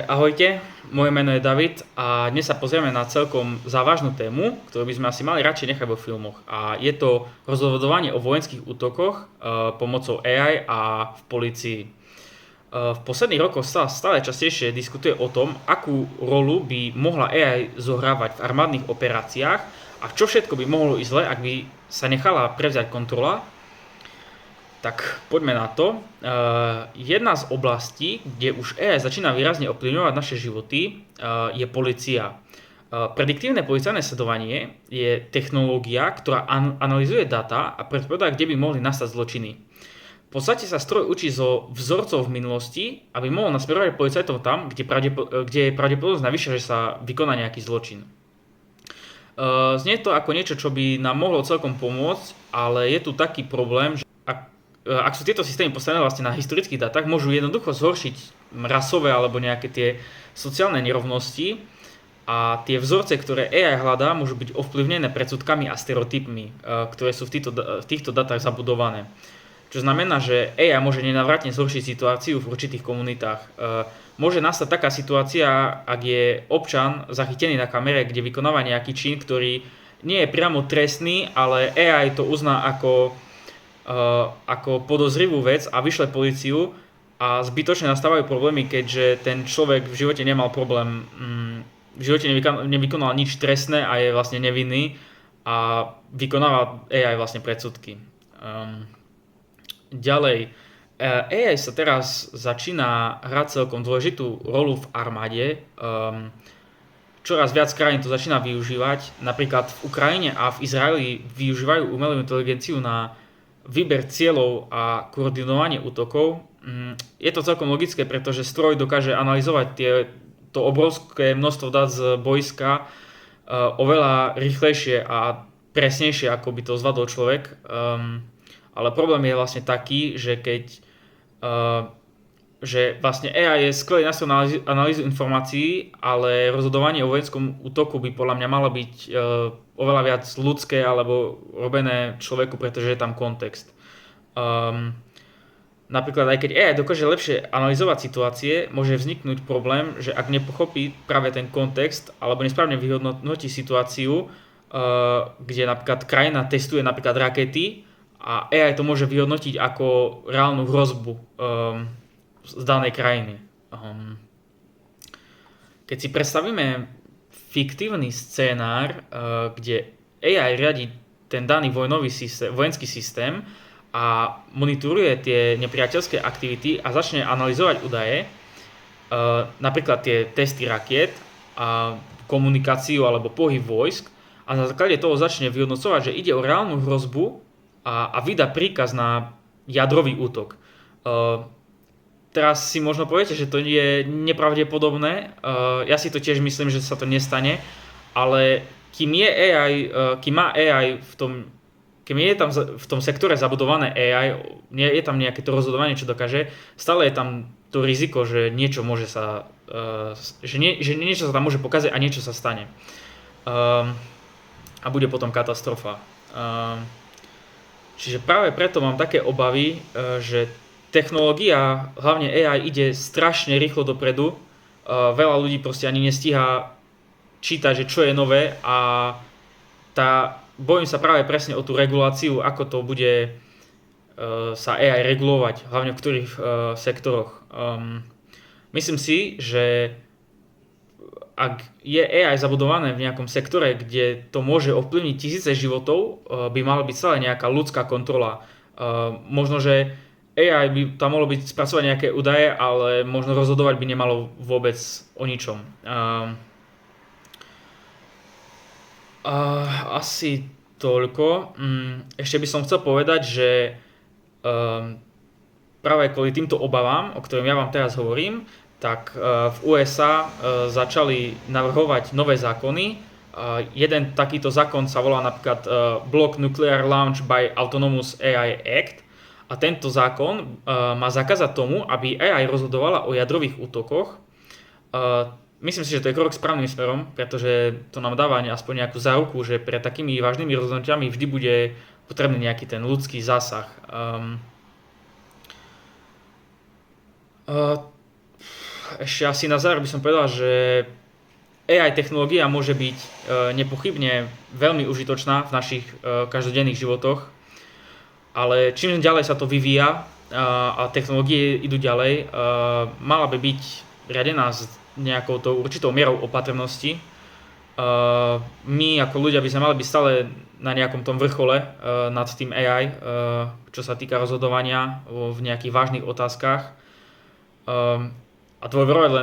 Ahojte, moje meno je David a dnes sa pozrieme na celkom závažnú tému, ktorú by sme asi mali radšej nechať vo filmoch. A je to rozhodovanie o vojenských útokoch pomocou AI a v polícii. V posledných rokoch sa stále častejšie diskutuje o tom, akú rolu by mohla AI zohrávať v armádnych operáciách a čo všetko by mohlo ísť zle, ak by sa nechala prevziať kontrola. Tak poďme na to. Jedna z oblastí, kde už AI začína výrazne ovplyvňovať naše životy, je polícia. Prediktívne policajné sledovanie je technológia, ktorá analyzuje dáta a predpovedá, kde by mohli nastať zločiny. V podstate sa stroj učí zo vzorcov v minulosti, aby mohol nasmerovať policajtov tam, kde je pravdepodobnosť navyššia, že sa vykoná nejaký zločin. Znie to ako niečo, čo by nám mohlo celkom pomôcť, ale je tu taký problém, že ak sú tieto systémy postavené vlastne na historických dátach, môžu jednoducho zhoršiť rasové alebo nejaké tie sociálne nerovnosti a tie vzorce, ktoré AI hľadá, môžu byť ovplyvnené predsudkami a stereotypmi, ktoré sú v týchto dátach zabudované. Čo znamená, že AI môže nenávratne zhoršiť situáciu v určitých komunitách. Môže nastať taká situácia, ak je občan zachytený na kamere, kde vykonáva nejaký čin, ktorý nie je priamo trestný, ale AI to uzná ako podozrivú vec a vyšle políciu a zbytočne nastávajú problémy, keďže ten človek v živote nemal problém, v živote nevykonal nič trestné a je vlastne nevinný a vykonáva AI vlastne predsudky. Ďalej, AI sa teraz začína hrať celkom dôležitú rolu v armáde. Čoraz viac krajín to začína využívať. Napríklad v Ukrajine a v Izraeli využívajú umelú inteligenciu na výber cieľov a koordinovanie útokov. Je to celkom logické, pretože stroj dokáže analyzovať to obrovské množstvo dát z boiska oveľa rýchlejšie a presnejšie, ako by to zvládol človek. Ale problém je vlastne taký, že vlastne AI je skvelý nástroj na analýzu informácií, ale rozhodovanie o vojenskom útoku by podľa mňa malo byť oveľa viac ľudské alebo robené človeku, pretože je tam kontext. Napríklad aj keď AI dokáže lepšie analyzovať situácie, môže vzniknúť problém, že ak nepochopí práve ten kontext alebo nesprávne vyhodnotí situáciu, kde napríklad krajina testuje napríklad rakety a AI to môže vyhodnotiť ako reálnu hrozbu z danej krajiny. Keď si predstavíme fiktívny scénár, kde AI riadi ten daný vojenský systém a monitoruje tie nepriateľské aktivity a začne analyzovať údaje, napríklad tie testy rakiet a komunikáciu alebo pohyb vojsk a na základe toho začne vyhodnocovať, že ide o reálnu hrozbu a vydá príkaz na jadrový útok. Teraz si možno poviete, že to je nepravdepodobné, ja si to tiež myslím, že sa to nestane, ale kým má AI kým je tam v tom sektore zabudované AI, je tam nejaké to rozhodovanie, čo dokáže, stále je tam to riziko, že niečo môže že niečo sa tam môže pokaziť a niečo sa stane. A bude potom katastrofa. Čiže práve preto mám také obavy, že technológia, hlavne AI, ide strašne rýchlo dopredu. Veľa ľudí proste ani nestíha čítať, že čo je nové a bojím sa práve presne o tú reguláciu, ako to bude sa AI regulovať, hlavne v ktorých sektoroch. Myslím si, že ak je AI zabudované v nejakom sektore, kde to môže ovplyvniť tisíce životov, by mala byť celá nejaká ľudská kontrola. Možno, že AI by tam mohlo byť spracovať nejaké údaje, ale možno rozhodovať by nemalo vôbec o ničom. Asi toľko. Ešte by som chcel povedať, že práve kvôli týmto obavám, o ktorým ja vám teraz hovorím, tak v USA začali navrhovať nové zákony. Jeden takýto zákon sa volá napríklad Block Nuclear Launch by Autonomous AI Act. A tento zákon má zakázať tomu, aby AI rozhodovala o jadrových útokoch. Myslím si, že to je krok správnym smerom, pretože to nám dáva aspoň nejakú záruku, že pre takými vážnymi rozhodnutiami vždy bude potrebný nejaký ten ľudský zásah. Ešte asi na záver by som povedal, že AI technológia môže byť nepochybne veľmi užitočná v našich každodenných životoch, ale čím ďalej sa to vyvíja a technológie idú ďalej, mala by byť riadená s nejakou tou určitou mierou opatrnosti. My ako ľudia by sme mali byť stále na nejakom tom vrchole nad tým AI, čo sa týka rozhodovania v nejakých vážnych otázkach. A tvoj role len